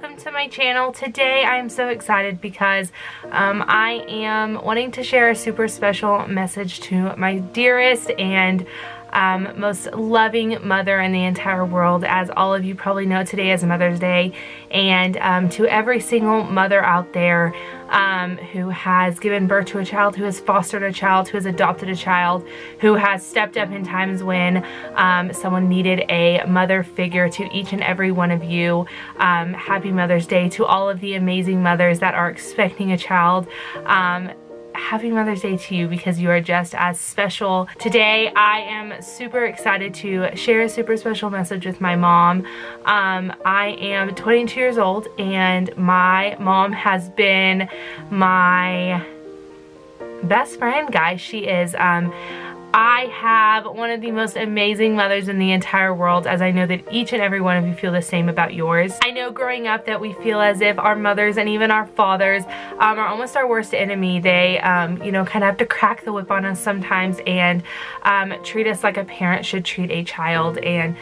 welcome to my channel. Today I am so excited because I am wanting to share a super special message to my dearest and most loving mother in the entire world. As all of you probably know, today is Mother's Day, and to every single mother out there who has given birth to a child, who has fostered a child, who has adopted a child, who has stepped up in times when someone needed a mother figure, to each and every one of you, happy Mother's Day. To all of the amazing mothers that are expecting a child, happy Mother's Day to you, because you are just as special. Today I am super excited to share a super special message with my mom. I am 22 years old and my mom has been my best friend, guys. She is I have one of the most amazing mothers in the entire world, as I know that each and every one of you feel the same about yours. I know growing up that we feel as if our mothers and even our fathers are almost our worst enemy. They, you know, kind of have to crack the whip on us sometimes and treat us like a parent should treat a child, and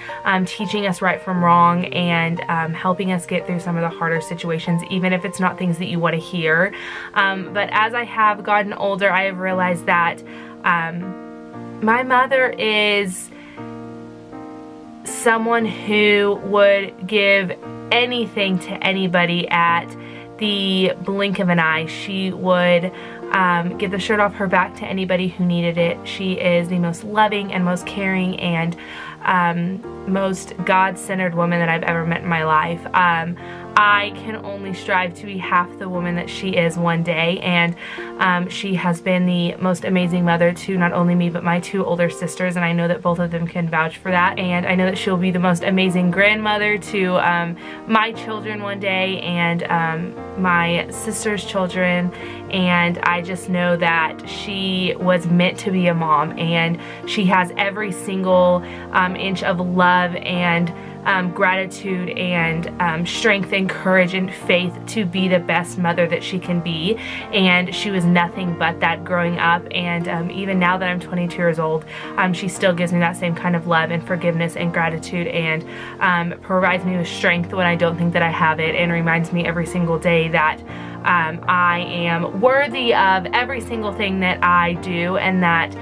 teaching us right from wrong, and helping us get through some of the harder situations, even if it's not things that you want to hear. But as I have gotten older, I have realized that my mother is someone who would give anything to anybody at the blink of an eye. She would give the shirt off her back to anybody who needed it. She is the most loving and most caring and most God-centered woman that I've ever met in my life. I can only strive to be half the woman that she is one day, and she has been the most amazing mother to not only me but my two older sisters, and I know that both of them can vouch for that. And I know that she'll be the most amazing grandmother to my children one day, and my sister's children, and I just know that she was meant to be a mom, and she has every single inch of love and gratitude and strength and courage and faith to be the best mother that she can be. And she was nothing but that growing up, and even now that I'm 22 years old, she still gives me that same kind of love and forgiveness and gratitude, and provides me with strength when I don't think that I have it, and reminds me every single day that I am worthy of every single thing that I do, and that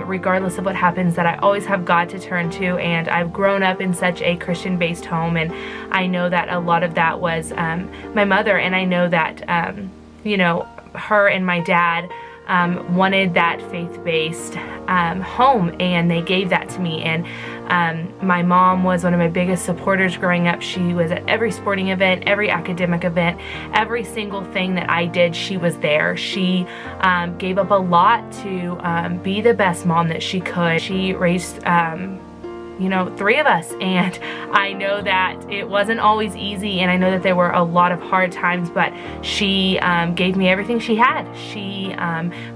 regardless of what happens, that I always have God to turn to. And I've grown up in such a Christian-based home, and I know that a lot of that was my mother, and I know that you know, her and my dad wanted that faith-based home, and they gave that to me. And my mom was one of my biggest supporters growing up. She was at every sporting event, every academic event, every single thing that I did, she was there. She gave up a lot to be the best mom that she could. She raised you know, 3 of us, and I know that it wasn't always easy, and I know that there were a lot of hard times, but she gave me everything she had. She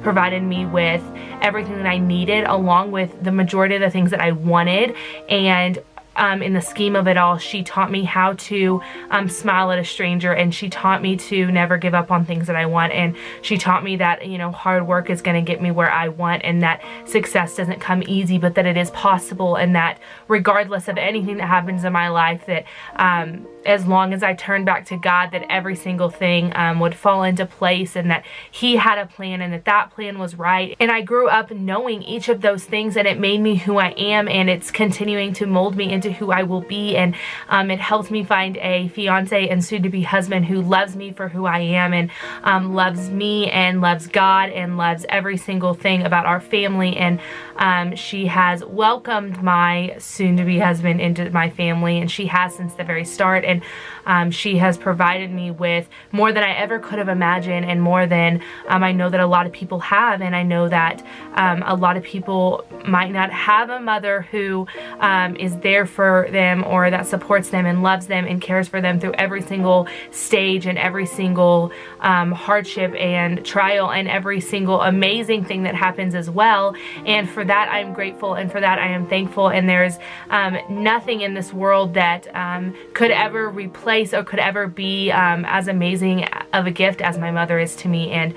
provided me with everything that I needed, along with the majority of the things that I wanted. And in the scheme of it all, she taught me how to smile at a stranger, and she taught me to never give up on things that I want, and she taught me that, you know, hard work is going to get me where I want, and that success doesn't come easy, but that it is possible, and that regardless of anything that happens in my life, that as long as I turned back to God, that every single thing would fall into place, and that He had a plan, and that plan was right. And I grew up knowing each of those things, and it made me who I am, and it's continuing to mold me into who I will be. And it helps me find a fiance and soon-to-be husband who loves me for who I am, and loves me and loves God and loves every single thing about our family. And she has welcomed my soon-to-be husband into my family, and she has since the very start. And she has provided me with more than I ever could have imagined, and more than I know that a lot of people have. And I know that a lot of people might not have a mother who is there for them, or that supports them and loves them and cares for them through every single stage and every single hardship and trial and every single amazing thing that happens as well. And for that I am grateful, and for that I am thankful. And there's nothing in this world that could ever replace or could ever be as amazing of a gift as my mother is to me. And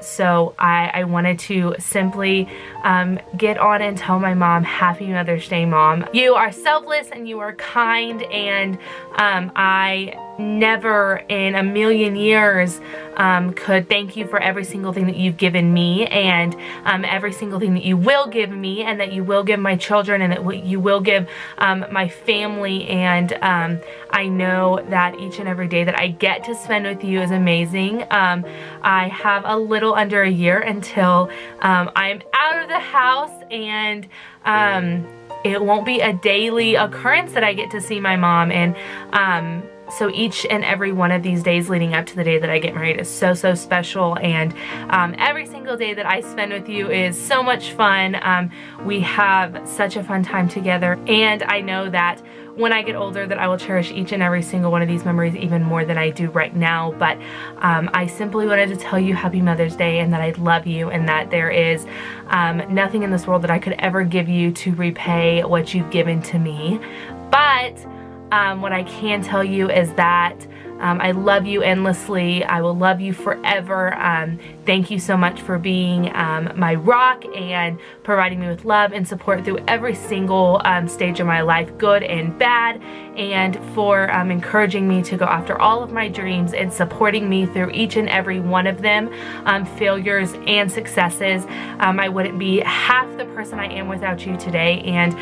so I wanted to simply get on and tell my mom, happy Mother's Day, Mom. You are selfless and you are kind, and I never in a million years could thank you for every single thing that you've given me, and every single thing that you will give me, and that you will give my children, and that you will give my family. And I know that each and every day that I get to spend with you is amazing. I have a little under a year until I'm out of the house, and it won't be a daily occurrence that I get to see my mom. And so each and every one of these days leading up to the day that I get married is so, so special. And every single day that I spend with you is so much fun. We have such a fun time together. And I know that when I get older that I will cherish each and every single one of these memories even more than I do right now. But I simply wanted to tell you Happy Mother's Day, and that I love you, and that there is nothing in this world that I could ever give you to repay what you've given to me. But what I can tell you is that I love you endlessly. I will love you forever. Thank you so much for being my rock and providing me with love and support through every single stage of my life, good and bad, and for encouraging me to go after all of my dreams and supporting me through each and every one of them, failures and successes. I wouldn't be half the person I am without you today, and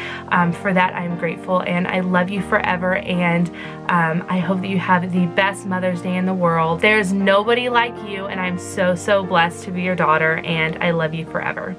for that I'm grateful, and I love you forever. And I hope that you have the best Mother's Day in the world. There's nobody like you, and I'm so, so blessed to be your daughter, and I love you forever.